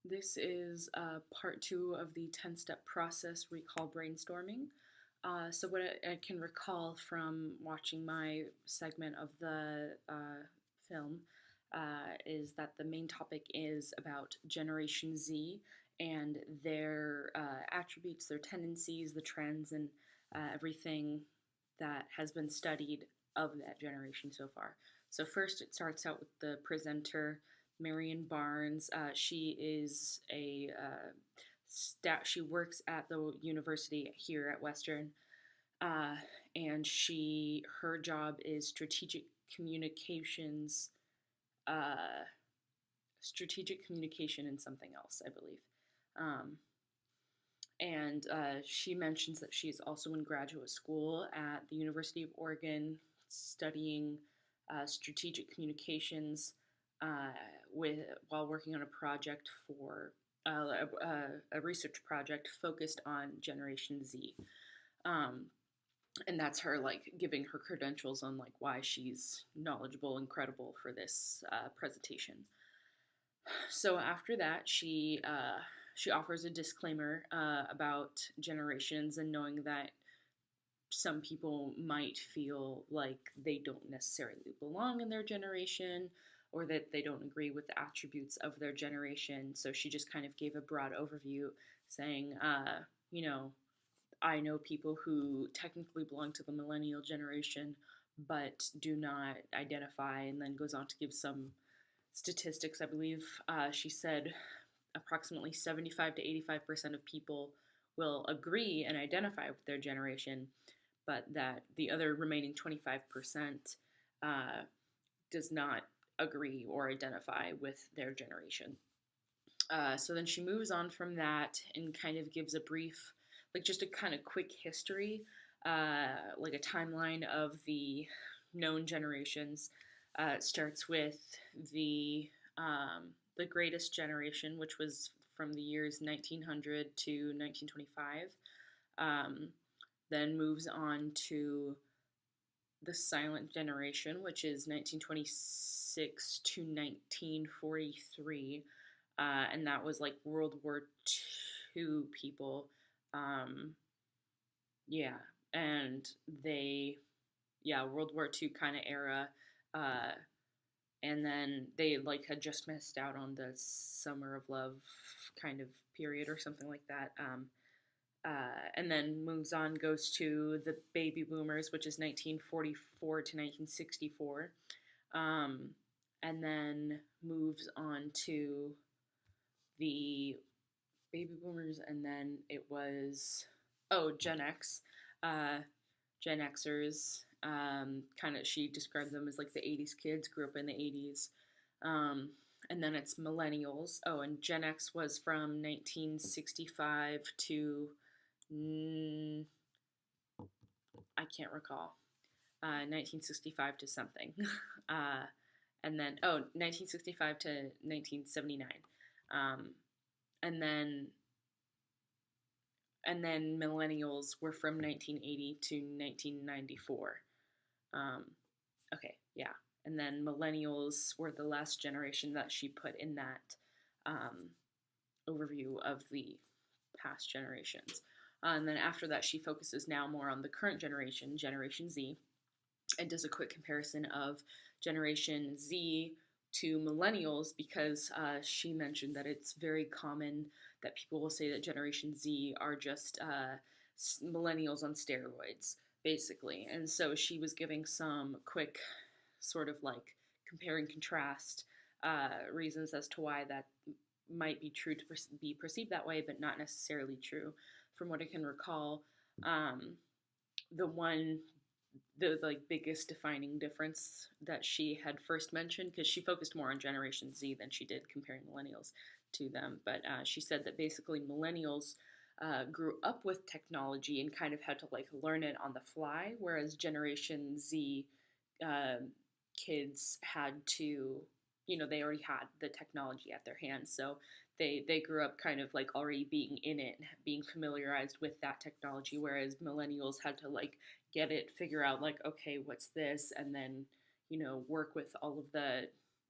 This is part two of the 10-step process we call brainstorming. So, what I can recall from watching my segment of the film is that the main topic is about Generation Z and their attributes, their tendencies, the trends, and everything that has been studied of that generation so far. So, first, it starts out with the presenter, Marion Barnes. She is a she works at the university here at Western, uh, and her job is uh, strategic communication and something else, I believe. Um, and she mentions that she's also in graduate school at the University of Oregon studying strategic communications uh, with while working on a project for a research project focused on Generation Z. Um, and that's her like giving her credentials on like why she's knowledgeable and credible for this presentation. So after that, she offers a disclaimer about generations and knowing that some people might feel like they don't necessarily belong in their generation or that they don't agree with the attributes of their generation. So she just kind of gave a broad overview saying, you know, I know people who technically belong to the millennial generation but do not identify, and then goes on to give some statistics. I believe she said approximately 75 to 85% of people will agree and identify with their generation, but that the other remaining 25% does not agree or identify with their generation. So then she moves on from that and kind of gives a brief, like just a kind of quick history, like a timeline of the known generations. It starts with the the greatest generation, which was from the years 1900 to 1925. Um, then moves on to the silent generation, which is 1926 to 1943. And that was like World War II people. Um, yeah, and World War II kind of era. Uh, and then they like had just missed out on the Summer of Love kind of period or something like that. And then moves on, goes to the baby boomers, which is 1944 to 1964. Um, and then moves on to the baby boomers, and then it was, Gen X. Uh, Gen Xers, kind of, she described them as like the 80s kids, grew up in the 80s. Um, and then it's millennials. Oh, and Gen X was from 1965 to mm, I can't recall. 1965 to something. uh, and then, 1965 to 1979. Um, and then millennials were from 1980 to 1994. Um, okay, yeah. And then millennials were the last generation that she put in that um, overview of the past generations. And then after that, she focuses now more on the current generation, Generation Z, and does a quick comparison of Generation Z to millennials because she mentioned that it's very common that people will say that Generation Z are just millennials on steroids, basically. And so she was giving some quick sort of like compare and contrast reasons as to why that might be true to be perceived that way, but not necessarily true. From what I can recall, um, the one the like biggest defining difference that she had first mentioned, because she focused more on Generation Z than she did comparing millennials to them, but she said that basically millennials grew up with technology and kind of had to like learn it on the fly, whereas Generation Z uh, kids had to, they already had the technology at their hands, so they grew up kind of like already being in it and being familiarized with that technology, whereas millennials had to like get it, figure out like, okay, what's this, and then work with all of the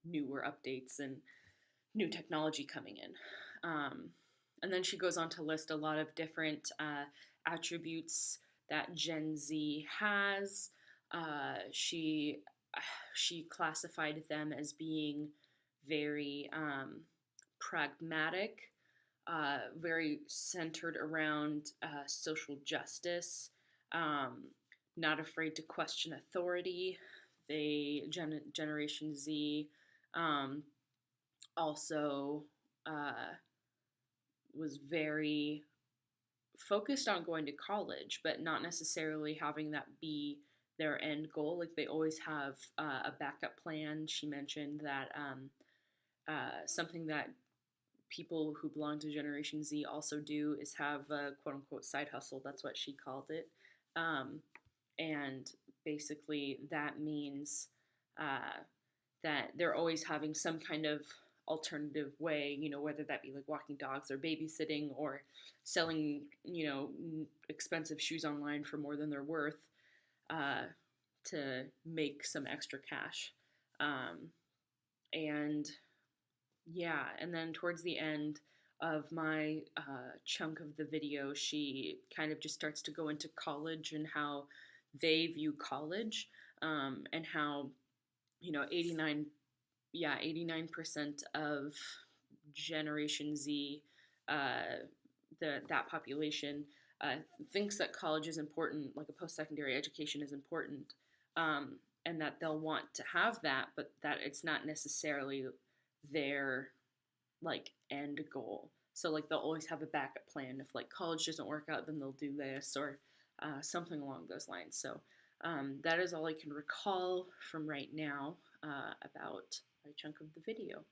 newer updates and new technology coming in. Um, and then she goes on to list a lot of different attributes that Gen Z has. She she classified them as being very pragmatic, very centered around social justice, um, not afraid to question authority. Generation Z, um, also uh, was very focused on going to college, but not necessarily having that be their end goal. Like they always have a backup plan. She mentioned that something that people who belong to Generation Z also do is have a quote unquote side hustle. That's what she called it. Um, and basically, that means uh, that they're always having some kind of alternative way, whether that be like walking dogs or babysitting or selling, expensive shoes online for more than they're worth uh, to make some extra cash. Um, and yeah, and then towards the end of my chunk of the video, she kind of just starts to go into college and how they view college, and how 89 yeah 89% of Generation Z, uh, that population, uh, thinks that college is important, like a post-secondary education is important, and that they'll want to have that, but that it's not necessarily their like end goal. So like they'll always have a backup plan. If like college doesn't work out, then they'll do this or something along those lines. So that is all I can recall from right now about my chunk of the video.